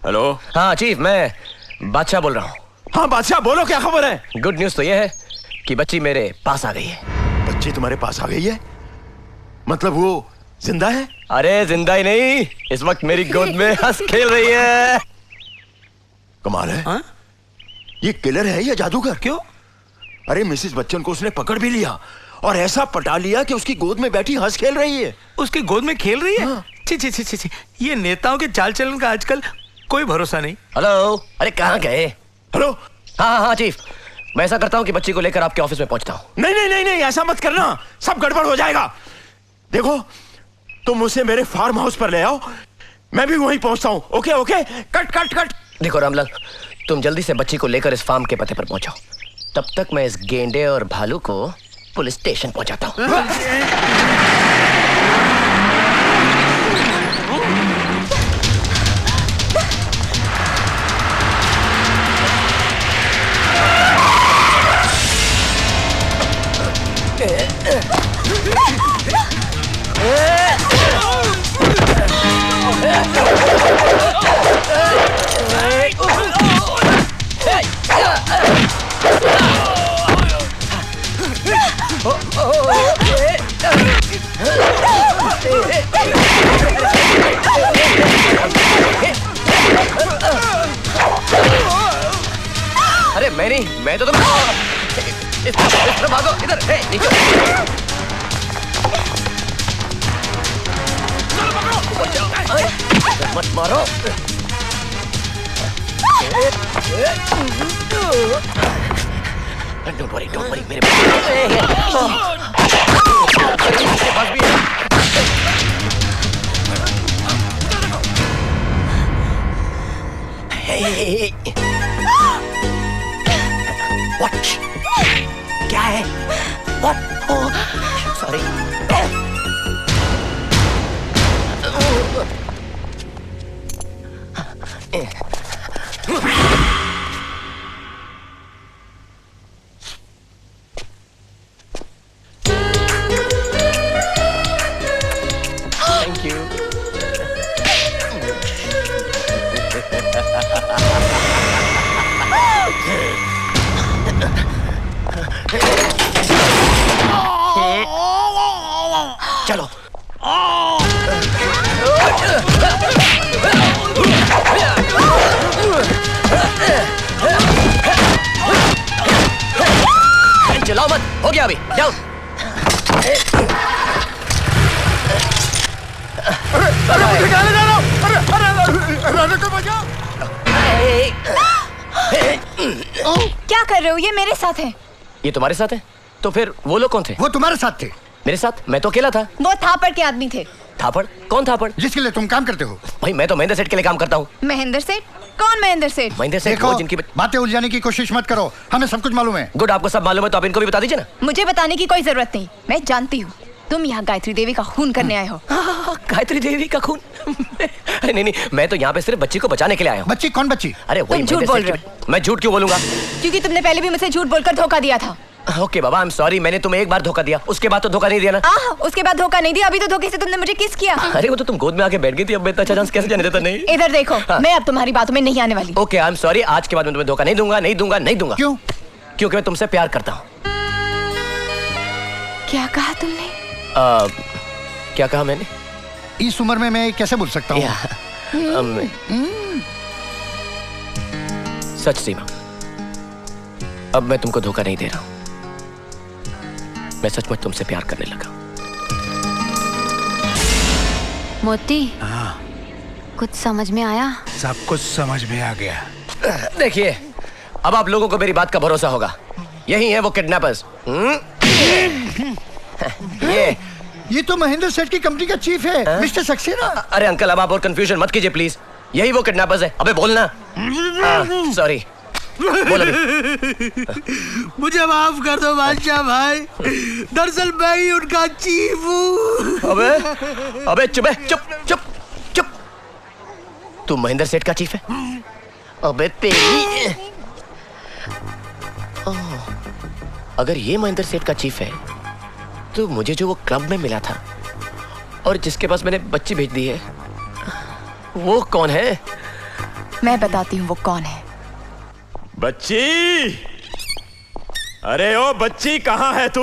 Hello. हाँ chief, मैं बादशाह बोल रहा हूँ। हाँ बादशाह बोलो, क्या खबर है? गुड न्यूज तो ये है कि बच्ची मेरे पास आ गई है। बच्ची तुम्हारे पास आ गई है? मतलब वो जिंदा है? अरे जिंदा ही नहीं, इस वक्त मेरी गोद में हंस खेल रही है। कमाल है। हाँ? ये किलर है या जादूगर? क्यों? अरे मिसेस बच्चन को उसने पकड़ भी लिया और ऐसा पटा लिया कि उसकी गोद में बैठी हंस खेल रही है। उसकी गोद में खेल रही है? हाँ। छी छी छी छी छी, ये नेताओं के चाल चलन का आजकल कोई भरोसा नहीं। हेलो, अरे कहाँ गए? हेलो। हाँ हाँ हाँ चीफ, मैं ऐसा करता हूँ कि बच्ची को लेकर आपके ऑफिस में पहुंचता हूँ। नहीं नहीं नहीं नहीं, ऐसा मत करना, सब गड़बड़ हो जाएगा। देखो, तुम उसे मेरे फार्म हाउस पर ले आओ, मैं भी वहीं पहुंचता हूँ। Okay okay, cut cut cut. देखो रामलाल, तुम जल्दी से बच्ची को लेकर इस फार्म के पते पर पहुंचो। तब तक मैं इस गेंडे और भालू को पुलिस स्टेशन पहुंचाता हूँ। अरे मैं नहीं, मैं तो तुम इस तरफ भागो, इधर नीचे मत मारो। डोंट वरी मेरे पास भी है। What? क्या है? What? Oh, sorry. Thank you. चलो। चलाओ मत, हो गया अभी, जाओ। क्या कर रहे हो? ये मेरे साथ है। ये तुम्हारे साथ है? तो फिर वो लोग कौन थे? वो तुम्हारे साथ थे। मेरे साथ? मैं तो अकेला था। वो थापड़ के आदमी थे। थापड़? कौन थापड़? जिसके लिए तुम काम करते हो। भाई मैं तो महेंद्र सेठ के लिए काम करता हूँ। महेंद्र सेठ? कौन महेंद्र सेठ? महेंद्र सेठ देखो, वो जिनकी बातें उलझाने की कोशिश मत करो, हमें सब कुछ मालूम है। गुड, आपको सब मालूम है तो आप इनको भी बता दीजिए ना। मुझे बताने की कोई जरूरत नहीं, मैं जानती हूँ। तुम यहाँ गायत्री देवी का खून करने आए हो। गायत्री देवी का खून? अरे नहीं नहीं, मैं तो यहाँ पे सिर्फ बच्ची को बचाने के लिए आया हूँ। बच्ची? कौन बच्ची? अरे वही तुम झूठ महेंद्र बोल सेठ रहे की। मैं झूठ क्यों बोलूंगा? क्योंकि तुमने पहले भी मुझसे झूठ बोलकर धोखा दिया था। Okay Baba, I am sorry, मैंने तुम्हें एक बार धोखा दिया, उसके बाद तो धोखा नहीं दिया ना। उसके बाद धोखा नहीं दिया, अभी तो धोखे से तुमने मुझे किस किया। अरे वो तो तुम गोद में आके बैठ गई थी, अब मैं इतना अच्छा चांस कैसे जाने देता? नहीं, इधर देखो, मैं अब तुम्हारी बातों में नहीं आने वाली। ओके आई एम सॉरी, आज के बाद मैं तुम्हें धोखा नहीं दूंगा, नहीं दूंगा, नहीं दूंगा। क्यों? क्योंकि मैं तुमसे प्यार करता हूँ। क्या कहा तुमने? क्या कहा मैंने? इस उम्र में मैं कैसे बोल सकता हूँ? सच सीमा, अब मैं तुमको धोखा नहीं दे रहा हूँ, मैं सचमुच तुमसे प्यार करने लगा। मोती, कुछ समझ में आया? सब कुछ समझ में आ गया। देखिए, अब आप लोगों को मेरी बात का भरोसा होगा। यही है वो किडनैपर्स। ये तो महेंद्र सेठ की कंपनी का चीफ है, मिस्टर सक्सेना। अरे अंकल, अब आप और कंफ्यूजन मत कीजिए प्लीज। यही वो किडनैपर्स है। अबे बोलना। सॉरी, बोल अभी। मुझे माफ कर दो बादशाह भाई, दरअसल मैं ही उनका चीफ हूँ। अबे चुप है, चुप चुप चुप। तू महेंद्र सेठ का चीफ है? अबे तेरी। अगर ये महेंद्र सेठ का चीफ है तो मुझे जो वो क्लब में मिला था और जिसके पास मैंने बच्ची भेज दी है, वो कौन है? मैं बताती हूँ वो कौन है। बच्ची, अरे ओ बच्ची, कहां है तू?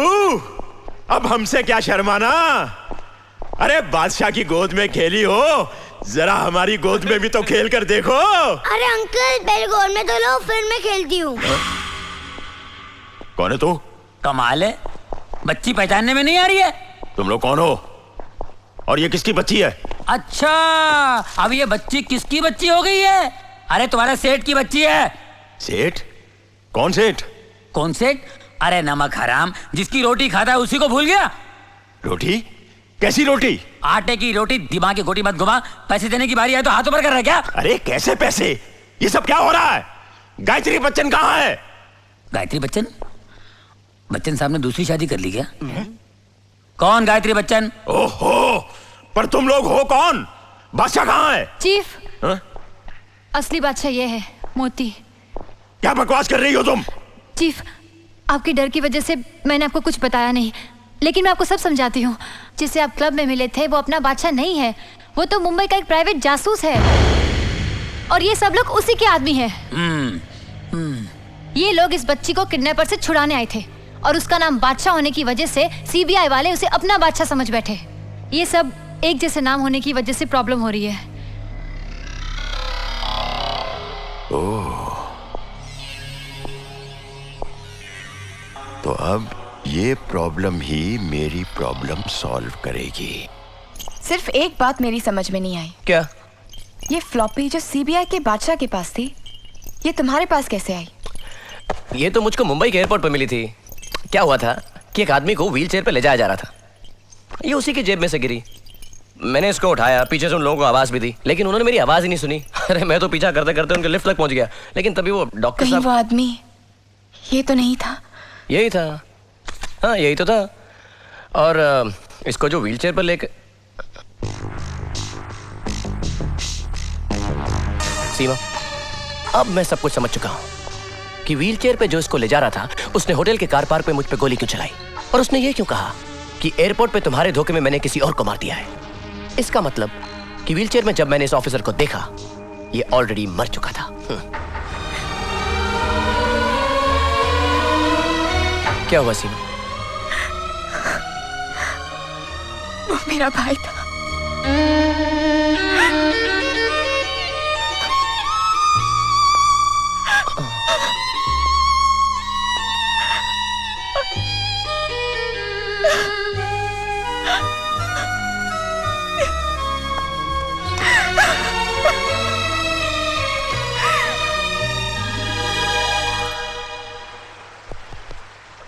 अब हमसे क्या शर्माना? अरे बादशाह की गोद में खेली हो, जरा हमारी गोद में भी तो खेल कर देखो। अरे अंकल, मेरे गोद में तो लो, फिर मैं खेलती हूँ। कौन है तू? कमाल है, बच्ची पहचानने में नहीं आ रही है। तुम लोग कौन हो और ये किसकी बच्ची है? अच्छा, अब ये बच्ची किसकी बच्ची हो गई है? अरे तुम्हारे सेठ की बच्ची है। सेठ? कौन सेठ? कौन सेठ? अरे नमक हराम, जिसकी रोटी खाता है उसी को भूल गया। रोटी? कैसी रोटी? आटे की रोटी, दिमाग की गोटी मत घुमा। पैसे देने की बारी आए तो हाथ ऊपर कर रहा है क्या? अरे कैसे पैसे? ये सब क्या हो रहा है? गायत्री बच्चन कहाँ है? गायत्री बच्चन? बच्चन साहब ने दूसरी शादी कर ली क्या? कौन गायत्री बच्चन? ओहो, पर तुम लोग हो कौन? बादशाह कहाँ है? चीफ, हाँ? असली बादशाह ये है, मोती। क्या बकवास कर रही हो तुम? चीफ, आपके डर की वजह से मैंने आपको कुछ बताया नहीं, लेकिन मैं आपको सब समझाती हूँ। जिससे आप क्लब में मिले थे वो अपना बादशाह नहीं है, वो तो मुंबई का एक प्राइवेट जासूस है, और ये सब लोग उसी के आदमी हैं। ये लोग इस बच्ची को किडनैपर से छुड़ाने आए थे, और उसका नाम बादशाह होने की वजह से सीबीआई वाले उसे अपना बादशाह समझ बैठे। ये सब एक जैसे नाम होने की वजह से प्रॉब्लम हो रही है। तो अब ये प्रॉब्लम ही मेरी प्रॉब्लम सॉल्व करेगी। सिर्फ एक बात मेरी समझ में नहीं आई। क्या? ये फ्लॉपी जो सीबीआई के बादशाह के पास थी, ये तुम्हारे पास कैसे आई? ये तो मुझको मुंबई के एयरपोर्ट पर मिली थी। क्या हुआ था कि एक आदमी को व्हील चेयर पर ले जाया जा रहा था, ये उसी की जेब में से गिरी। मैंने इसको उठाया, पीछे से उन लोगों को आवाज भी दी, लेकिन उन्होंने मेरी आवाज ही नहीं सुनी। अरे मैं तो पीछा करते करते उनके लिफ्ट तक पहुंच गया, लेकिन तभी वो डॉक्टर कहीं वो साहब। आदमी ये तो नहीं था? यही था, हाँ यही तो था। और इसको जो व्हील चेयर पर लेकर सीमा, अब मैं सब कुछ समझ चुका हूं कि व्हील चेयर पे जो इसको ले जा रहा था, उसने होटल के कार पार्क पे मुझ पे गोली क्यों चलाई, और उसने ये क्यों कहा कि एयरपोर्ट पे तुम्हारे धोखे में मैंने किसी और को मार दिया है। इसका मतलब कि व्हील चेयर में जब मैंने इस ऑफिसर को देखा, ये ऑलरेडी मर चुका था। क्या हुआ सीमा? वो मेरा भाई था।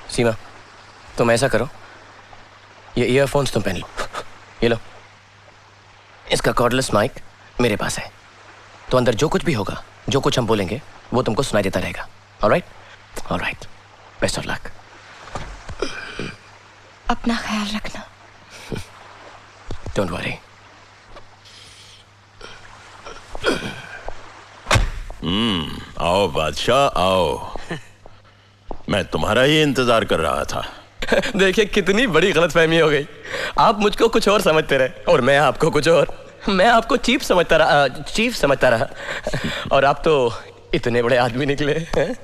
सीमा, तुम ऐसा करो, ये ईयरफोन्स तुम पहन लो। ये लो, इसका कॉर्डलेस माइक मेरे पास है, तो अंदर जो कुछ भी होगा, जो कुछ हम बोलेंगे, वो तुमको सुनाई देता रहेगा। Alright? Alright, best of luck. अपना ख्याल रखना। Don't worry. आओ बादशाह आओ, मैं तुम्हारा ही इंतजार कर रहा था। देखिए कितनी बड़ी गलतफहमी हो गई। आप मुझको कुछ और समझते रहे और मैं आपको कुछ और। मैं आपको चीफ समझता रहा और आप तो इतने बड़े आदमी निकले हैं।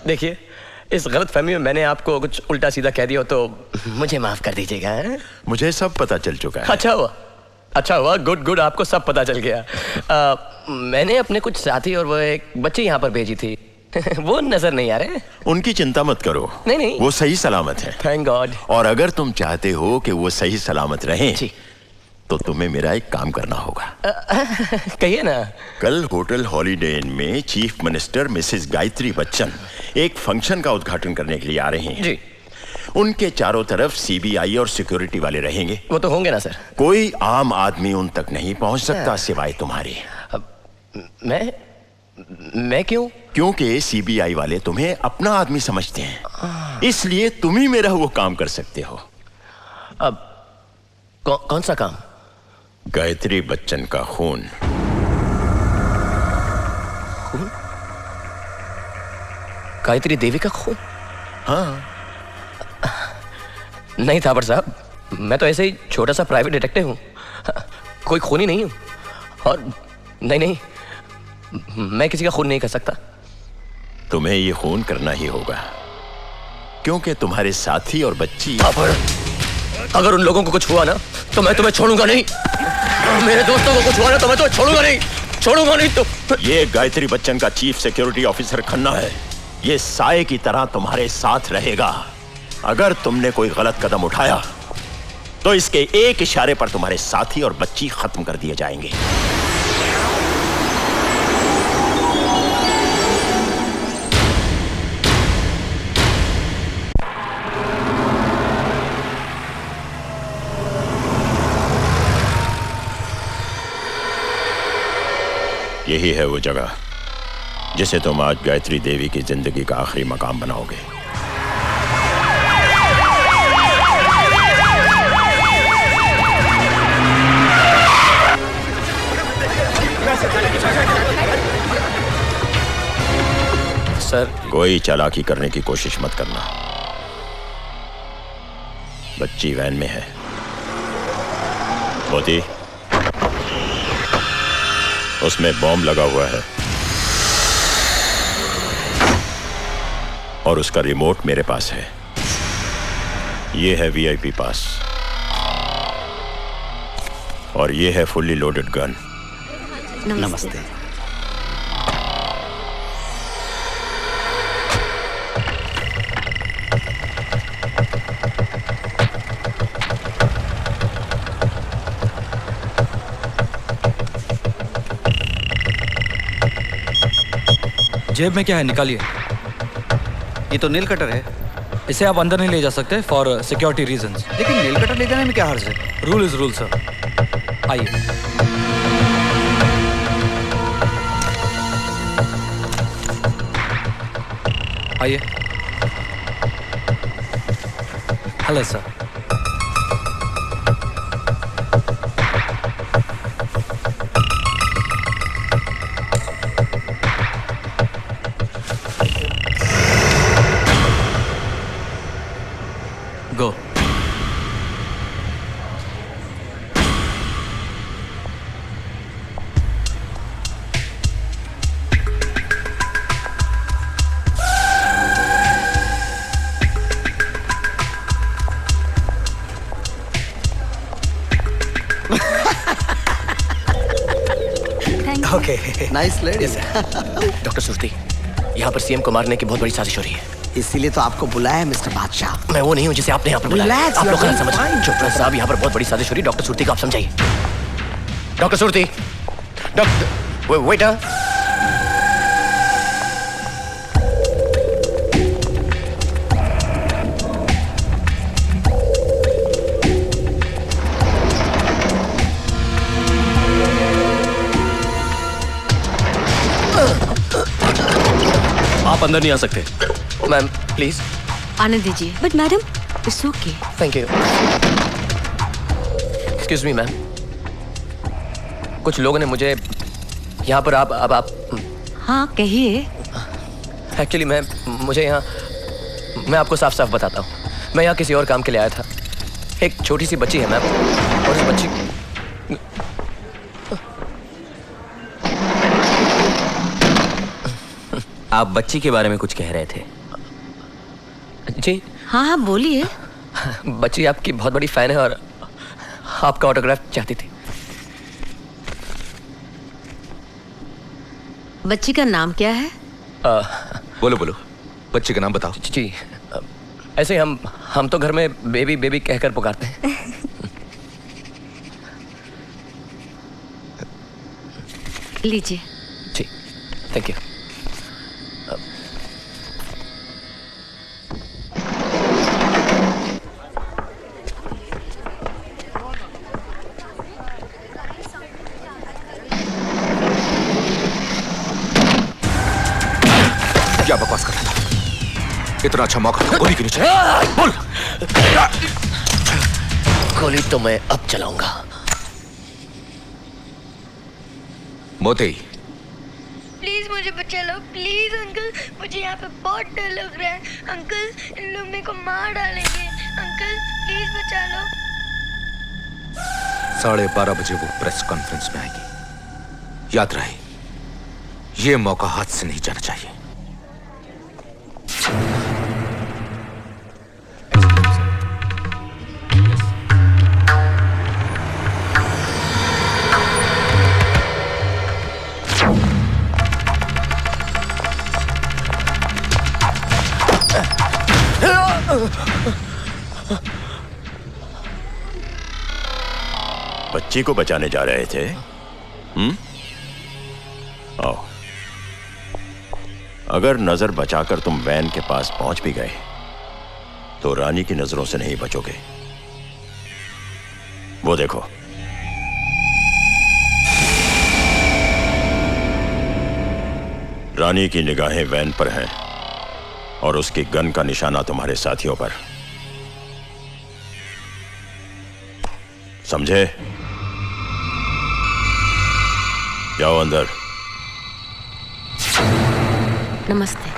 देखिए, इस गलतफहमी में मैंने आपको कुछ उल्टा सीधा कह दिया हो तो मुझे माफ कर दीजिएगा। हैं? मुझे सब पता चल चुका है। अच्छा हुआ, गुड, आपको सब पता चल गया। मैंने अपने कुछ साथी और वो एक बच्चे यहाँ पर भेजी थी। वो नजर नहीं आ रहे। उनकी चिंता मत करो। नहीं, वो सही सलामत है। Thank God. और अगर तुम चाहते हो कि वो सही सलामत रहें, जी, तो तुम्हें मेरा एक काम करना होगा। कहिए ना। कल होटल हॉलीडे इन में chief minister Mrs Gayatri Bachchan एक फंक्शन का उद्घाटन करने के लिए आ रहे हैं। जी। उनके चारों तरफ सीबीआई और सिक्योरिटी वाले रहेंगे। वो तो होंगे ना सर। कोई आम आदमी उन तक नहीं पहुंच सकता सिवाय तुम्हारे। मैं क्यों? क्योंकि सीबीआई वाले तुम्हें अपना आदमी समझते हैं, इसलिए तुम ही मेरा वो काम कर सकते हो। अब कौन सा काम? गायत्री बच्चन का खून। गायत्री देवी का खून? हाँ। नहीं थापर साहब, मैं तो ऐसे ही छोटा सा प्राइवेट डिटेक्टिव हूँ, कोई खूनी नहीं हूँ। और नहीं, मैं किसी का खून नहीं कर सकता। तुम्हें ये खून करना ही होगा, क्योंकि तुम्हारे साथी और बच्ची। अगर उन लोगों को कुछ हुआ ना तो मैं तुम्हें छोड़ूंगा नहीं। मेरे दोस्तों को कुछ हुआ ना तो मैं तुम्हें छोड़ूंगा नहीं तो। ये गायत्री बच्चन का चीफ सिक्योरिटी ऑफिसर खन्ना है। ये साए की तरह तुम्हारे साथ रहेगा। अगर तुमने कोई गलत कदम उठाया तो इसके एक इशारे पर तुम्हारे साथी और बच्ची खत्म कर दिए जाएंगे। यही है वो जगह जिसे तुम आज गायत्री देवी की जिंदगी का आखिरी मकाम बनाओगे। सर, कोई चालाकी करने की कोशिश मत करना। बच्ची वैन में है। मोती, उसमें बॉम्ब लगा हुआ है और उसका रिमोट मेरे पास है। ये है वीआईपी पास और ये है फुल्ली लोडेड गन। नमस्ते। जेब में क्या है, निकालिए। ये तो नेल कटर है। इसे आप अंदर नहीं ले जा सकते फॉर सिक्योरिटी रीजंस। लेकिन नेल कटर ले जाने में क्या हर्ज है? Rule is rule sir. आइए। आइए। Hello sir. Go. Okay, nice lady. Doctor Surti, यहाँ पर सीएम को मारने की बहुत बड़ी साजिश हो रही है। इसीलिए तो आपको बुलाया है मिस्टर बादशाह। मैं वो नहीं हूँ जिसे आपने यहाँ पर बुलाया। आप लोग गलत समझ रहे हैं। चुप साहब, यहाँ पर बहुत बड़ी साजिश हो रही है। डॉक्टर सुरती को आप समझाइए। Doctor Surti, doctor waiter. आप अंदर नहीं आ सकते। मैम प्लीज आने दीजिए। But madam, it's okay. Thank you. Excuse me ma'am, कुछ लोगों ने मुझे यहाँ पर आप हाँ कहिए। एक्चुअली मुझे यहाँ, मैं आपको साफ साफ बताता हूँ, मैं यहाँ किसी और काम के लिए आया था। एक छोटी सी बच्ची है मैम, और उस बच्ची आप बच्ची के बारे में कुछ कह रहे थे। जी हाँ हाँ बोलिए। बच्ची आपकी बहुत बड़ी फैन है और आपका ऑटोग्राफ चाहती थी। बच्ची का नाम क्या है? बोलो बोलो, बच्ची का नाम बताओ। जी ऐसे हम तो घर में बेबी बेबी कहकर पुकारते हैं। लीजिए। जी थैंक यू। क्या बकवास कर रहा था? इतना अच्छा मौका था, गोली क्यों नहीं चलाई? बोल। गोली तो मैं अब चलाऊंगा। मोती, प्लीज मुझे बचा लो, प्लीज अंकल। मुझे यहाँ पे बहुत डर लग रहा है अंकल। इन लोग मेरे को मार डालेंगे अंकल, प्लीज बचा लो। 12:30 बजे वो प्रेस कॉन्फ्रेंस में आएगी, याद रहे। ये मौका हाथ से नहीं जाना चाहिए। बच्ची को बचाने जा रहे थे? आओ। अगर नजर बचाकर तुम वैन के पास पहुंच भी गए तो रानी की नजरों से नहीं बचोगे। वो देखो, रानी की निगाहें वैन पर हैं और उसकी गन का निशाना तुम्हारे साथियों पर। समझे? जाओ अंदर। नमस्ते।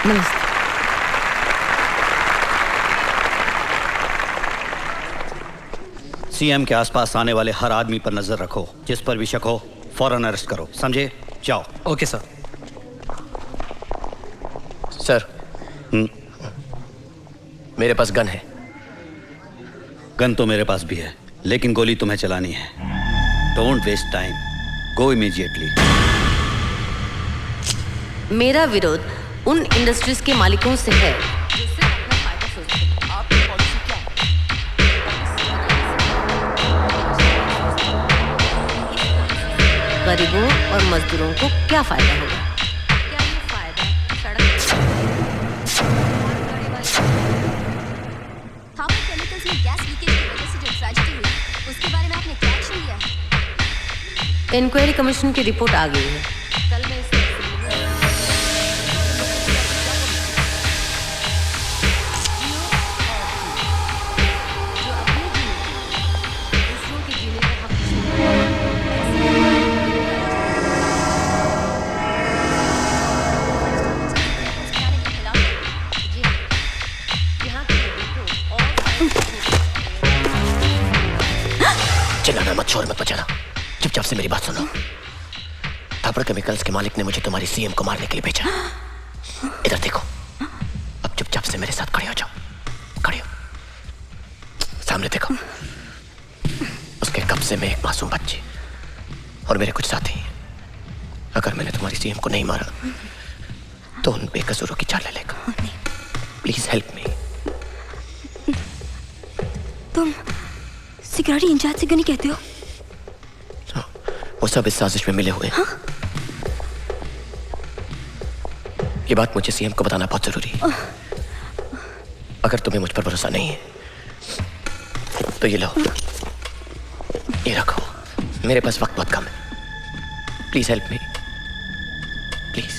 नमस्ते। सीएम के आसपास आने वाले हर आदमी पर नजर रखो, जिस पर भी शक हो फौरन अरेस्ट करो, समझे? जाओ। Okay sir. सर, मेरे पास गन है। गन तो मेरे पास भी है, लेकिन गोली तुम्हें चलानी है। Don't waste time, go immediately. मेरा विरोध उन इंडस्ट्रीज के मालिकों से है जो सिर्फ अपना फायदा सोचते हैं। आपकी पॉलिसी क्या है? गरीबों और मजदूरों को क्या फायदा होगा? क्या ये फायदा थार्मल केमिकल्स में गैस लीकेज की वजह से जो ट्रेजेडी हुई, उसके बारे में आपने क्या एक्शन लिया है? इंक्वायरी कमीशन की रिपोर्ट आ गई है। कल मैं इसे चिल्लाना मत, शोर मत मचाना, चुपचाप से मेरी बात सुनो। थापड़ केमिकल्स के मालिक ने मुझे तुम्हारी सीएम को मारने के लिए भेजा। इधर देखो, अब चुपचाप से मेरे साथ खड़े हो जाओ। खड़े हो, सामने देखो। उसके कब्जे में एक मासूम बच्ची और मेरे कुछ साथी। अगर मैंने तुम्हारी सीएम को नहीं मारा तो उन बेकसूरों की जान ले लेगा। Please help me. तुम सिक्योरिटी इंचार्ज से क्यों नहीं कहते हो? वो सब इस साजिश में मिले हुए हैं। ये बात मुझे सीएम को बताना बहुत जरूरी है। अगर तुम्हें मुझ पर भरोसा नहीं है तो ये लो, ये रखो। मेरे पास वक्त बहुत कम है। Please help me, please.